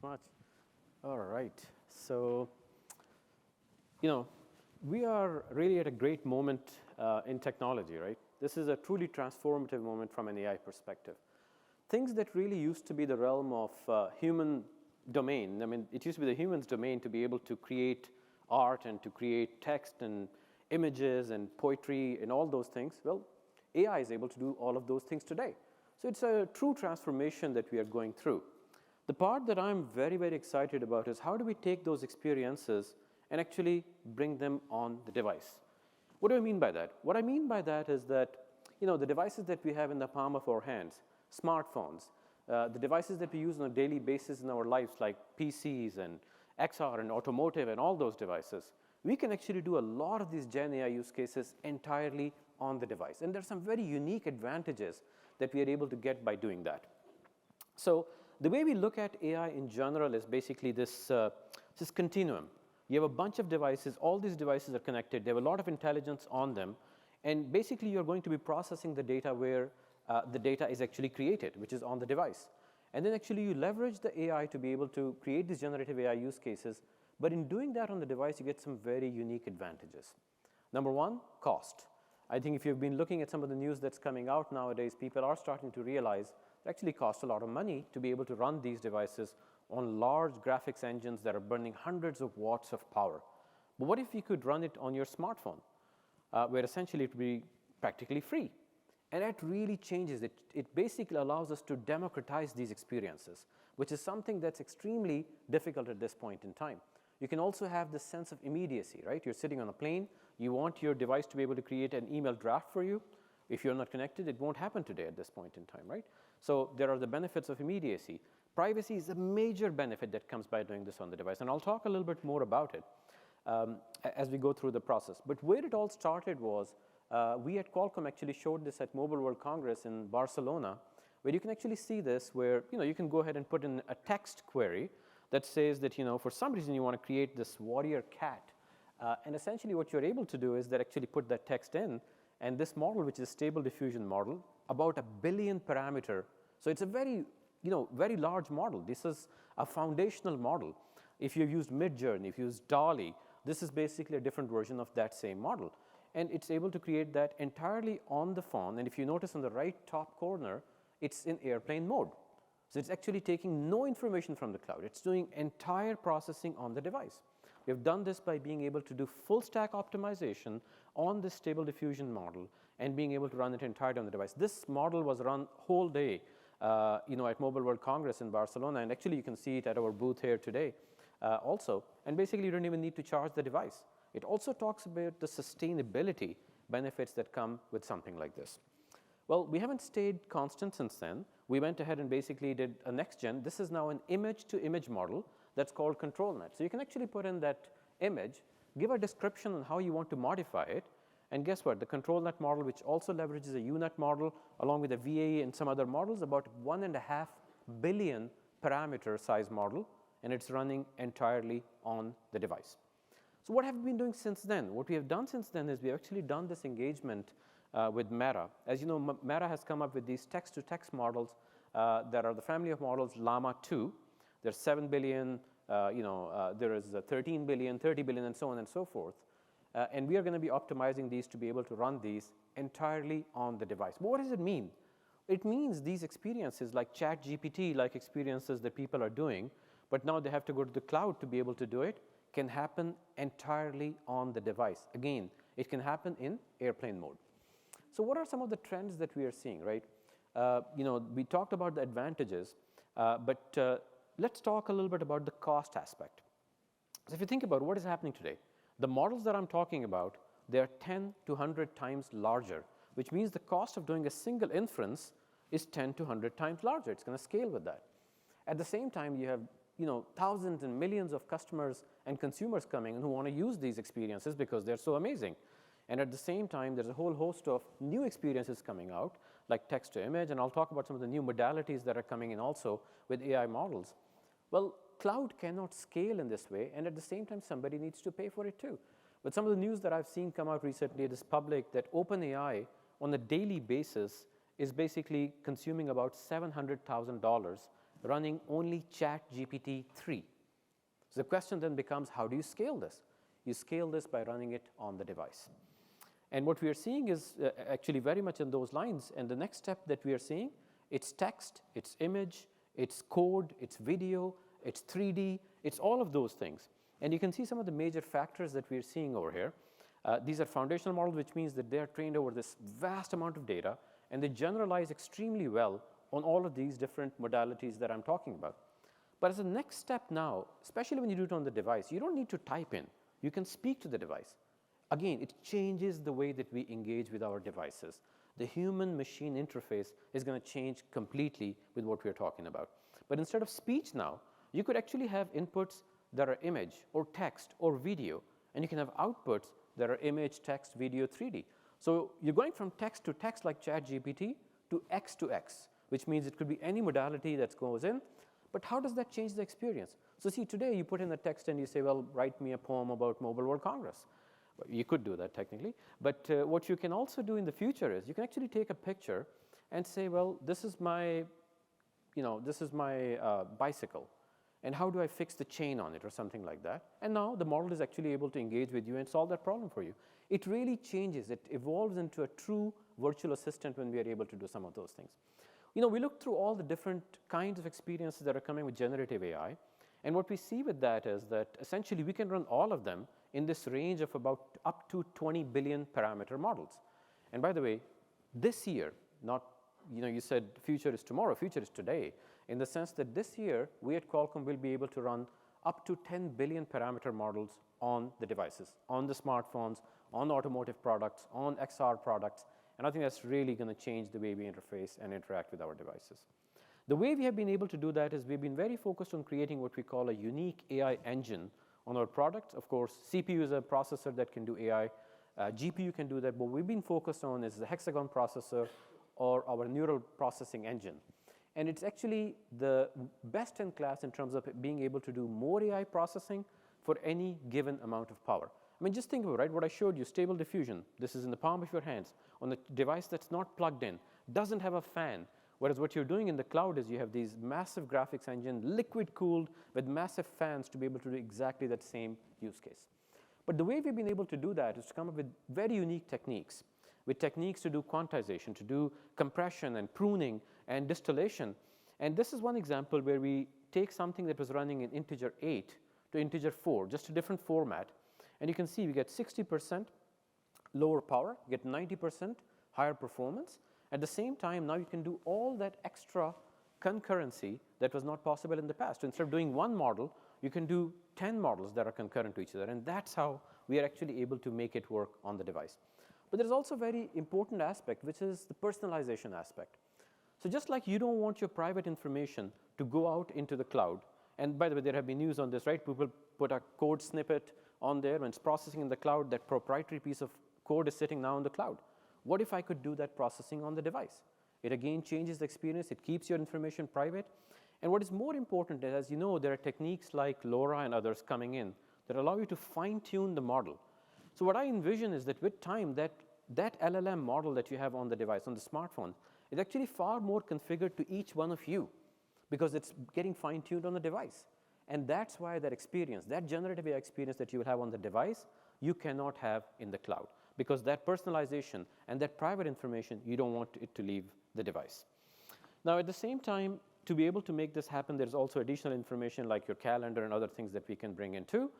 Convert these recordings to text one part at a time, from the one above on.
much. All right. So, we are really at a great moment in technology, right? This is a truly transformative moment from an AI perspective. Things that really used to be the realm of human domain. I mean, it used to be the human's domain to be able to create art and to create text and images and poetry and all those things. Well, AI is able to do all of those things today. So it's a true transformation that we are going through. The part that I'm very, very excited about is how do we take those experiences and actually bring them on the device? What do I mean by that? What I mean by that is that, the devices that we have in the palm of our hands, smartphones, the devices that we use on a daily basis in our lives like PCs and XR and automotive and all those devices, we can actually do a lot of these Gen AI use cases entirely on the device. And there's some very unique advantages that we are able to get by doing that. So the way we look at AI in general is basically this continuum. You have a bunch of devices. All these devices are connected. They have a lot of intelligence on them. And basically, you're going to be processing the data where the data is actually created, which is on the device. And then actually, you leverage the AI to be able to create these generative AI use cases. But in doing that on the device, you get some very unique advantages. Number one, cost. I think if you've been looking at some of the news that's coming out nowadays, people are starting to realize it actually costs a lot of money to be able to run these devices on large graphics engines that are burning hundreds of watts of power. But what if you could run it on your smartphone, where essentially it would be practically free? And that really changes it. It basically allows us to democratize these experiences, which is something that's extremely difficult at this point in time. You can also have this sense of immediacy, right? You're sitting on a plane. You want your device to be able to create an email draft for you. If you're not connected, it won't happen today at this point in time, right? So there are the benefits of immediacy. Privacy is a major benefit that comes by doing this on the device. And I'll talk a little bit more about it as we go through the process. But where it all started was we at Qualcomm actually showed this at Mobile World Congress in Barcelona, where you can actually see this, where you can go ahead and put in a text query that says that for some reason you want to create this warrior cat. And essentially what you're able to do is that actually put that text in, and this model, which is a stable diffusion model, about 1 billion parameter. So it's a very, very large model. This is a foundational model. If you've used Midjourney, if you've used DALL-E, this is basically a different version of that same model. And it's able to create that entirely on the phone. And if you notice on the right top corner, it's in airplane mode. So it's actually taking no information from the cloud. It's doing entire processing on the device. We've done this by being able to do full stack optimization on this stable diffusion model and being able to run it entirely on the device. This model was run whole day at Mobile World Congress in Barcelona. And actually, you can see it at our booth here today also. And basically, you don't even need to charge the device. It also talks about the sustainability benefits that come with something like this. Well, we haven't stayed constant since then. We went ahead and basically did a next gen. This is now an image-to-image model that's called ControlNet. So you can actually put in that image, give a description on how you want to modify it, and guess what? The ControlNet model, which also leverages a UNet model, along with a VAE and some other models, about 1.5 billion parameter size model, and it's running entirely on the device. So what have we been doing since then? What we have done since then is we have actually done this engagement with Meta. As you know, Meta has come up with these text-to-text models that are the family of models Llama 2. There's 7 billion, there is 13 billion, 30 billion, and so on and so forth. And we are going to be optimizing these to be able to run these entirely on the device. But what does it mean? It means these experiences like ChatGPT-like experiences that people are doing, but now they have to go to the cloud to be able to do it, can happen entirely on the device. Again, it can happen in airplane mode. So what are some of the trends that we are seeing, right? We talked about the advantages, but let's talk a little bit about the cost aspect. So if you think about what is happening today, the models that I'm talking about, they're 10 to 100 times larger, which means the cost of doing a single inference is 10 to 100 times larger. It's going to scale with that. At the same time, you have thousands and millions of customers and consumers coming in who want to use these experiences because they're so amazing. And at the same time, there's a whole host of new experiences coming out, like text-to-image, and I'll talk about some of the new modalities that are coming in also with AI models. Well, cloud cannot scale in this way, and at the same time, somebody needs to pay for it too. But some of the news that I've seen come out recently, it is public, that OpenAI, on a daily basis, is basically consuming about $700,000 running only ChatGPT-3. So the question then becomes, how do you scale this? You scale this by running it on the device. And what we are seeing is actually very much in those lines. And the next step that we are seeing, it's text, it's image, it's code, it's video, it's 3D, it's all of those things. And you can see some of the major factors that we are seeing over here. These are foundational models, which means that they are trained over this vast amount of data, and they generalize extremely well on all of these different modalities that I'm talking about. But as a next step now, especially when you do it on the device, you don't need to type in. You can speak to the device. Again, it changes the way that we engage with our devices. The human-machine interface is going to change completely with what we're talking about. But instead of speech now, you could actually have inputs that are image or text or video, and you can have outputs that are image, text, video, 3D. So you're going from text to text like ChatGPT to X, which means it could be any modality that goes in. But how does that change the experience? So see, today you put in the text and you say, well, write me a poem about Mobile World Congress. Well, you could do that technically. But what you can also do in the future is you can actually take a picture and say, well, this is my bicycle. And how do I fix the chain on it or something like that? And now the model is actually able to engage with you and solve that problem for you. It really changes. It evolves into a true virtual assistant when we are able to do some of those things. We look through all the different kinds of experiences that are coming with generative AI. And what we see with that is that essentially we can run all of them in this range of about up to 20 billion parameter models. And by the way, this year, not, you said future is tomorrow, future is today, in the sense that this year, we at Qualcomm will be able to run up to 10 billion parameter models on the devices, on the smartphones, on automotive products, on XR products. And I think that's really going to change the way we interface and interact with our devices. The way we have been able to do that is we've been very focused on creating what we call a unique AI engine on our products. Of course, CPU is a processor that can do AI. GPU can do that. But what we've been focused on is the hexagon processor or our neural processing engine. And it's actually the best in class in terms of being able to do more AI processing for any given amount of power. I mean, just think about it, right? What I showed you, stable diffusion. This is in the palm of your hands on a device that's not plugged in, doesn't have a fan. Whereas what you're doing in the cloud is you have these massive graphics engine, liquid cooled with massive fans to be able to do exactly that same use case. But the way we've been able to do that is to come up with very unique techniques, with techniques to do quantization, to do compression and pruning and distillation. And this is one example where we take something that was running in integer 8 to integer 4, just a different format. And you can see we get 60% lower power, you get 90% higher performance. At the same time, now you can do all that extra concurrency that was not possible in the past. So instead of doing one model, you can do 10 models that are concurrent to each other. And that's how we are actually able to make it work on the device. But there's also a very important aspect, which is the personalization aspect. So just like you don't want your private information to go out into the cloud, and by the way, there have been news on this, right? People put a code snippet on there. When it's processing in the cloud, that proprietary piece of code is sitting now in the cloud. What if I could do that processing on the device? It again changes the experience. It keeps your information private. And what is more important is, as you know, there are techniques like LoRa and others coming in that allow you to fine-tune the model. So what I envision is that with time, that LLM model that you have on the device, on the smartphone, is actually far more configured to each one of you because it's getting fine-tuned on the device. And that's why that experience, that generative AI experience that you will have on the device, you cannot have in the cloud, because that personalization and that private information, you don't want it to leave the device. Now, at the same time, to be able to make this happen, there's also additional information like your calendar and other things that we can bring in too.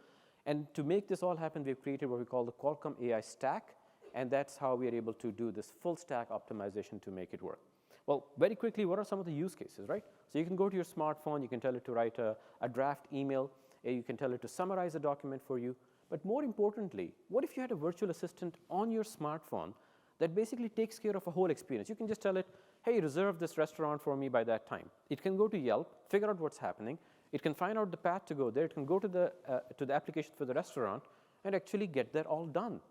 And to make this all happen, we've created what we call the Qualcomm AI Stack, and that's how we are able to do this full stack optimization to make it work. Well, very quickly, what are some of the use cases, right? So you can go to your smartphone, you can tell it to write a draft email, you can tell it to summarize a document for you. But more importantly, what if you had a virtual assistant on your smartphone that basically takes care of a whole experience? You can just tell it, hey, reserve this restaurant for me by that time. It can go to Yelp, figure out what's happening. It can find out the path to go there. It can go to the application for the restaurant and actually get that all done.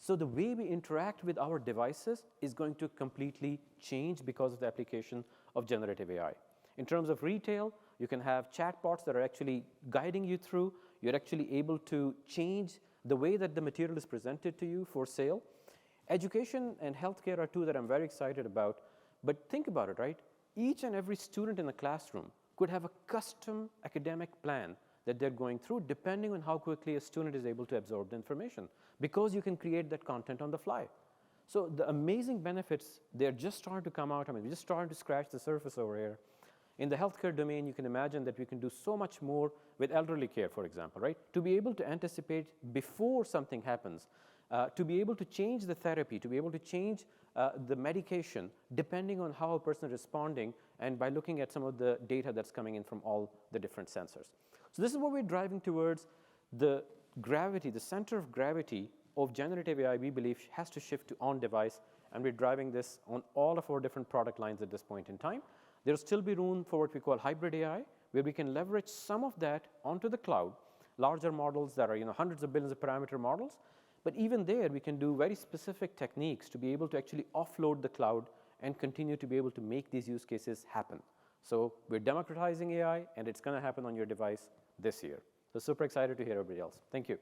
So the way we interact with our devices is going to completely change because of the application of generative AI. In terms of retail, you can have chatbots that are actually guiding you through. You're actually able to change the way that the material is presented to you for sale. Education and healthcare are two that I'm very excited about. But think about it, right? Each and every student in the classroom could have a custom academic plan that they're going through depending on how quickly a student is able to absorb the information, because you can create that content on the fly. So the amazing benefits, they're just starting to come out. I mean, we're just starting to scratch the surface over here. In the healthcare domain, you can imagine that we can do so much more with elderly care, for example, right? To be able to anticipate before something happens, to be able to change the therapy, to be able to change the medication depending on how a person is responding, and by looking at some of the data that's coming in from all the different sensors. So this is what we're driving towards. The gravity, the center of gravity of generative AI, we believe, has to shift to on-device, and we're driving this on all of our different product lines at this point in time. There'll still be room for what we call hybrid AI, where we can leverage some of that onto the cloud, larger models that are hundreds of billions of parameter models. But even there, we can do very specific techniques to be able to actually offload the cloud and continue to be able to make these use cases happen. So we're democratizing AI, and it's going to happen on your device this year. So super excited to hear everybody else. Thank you.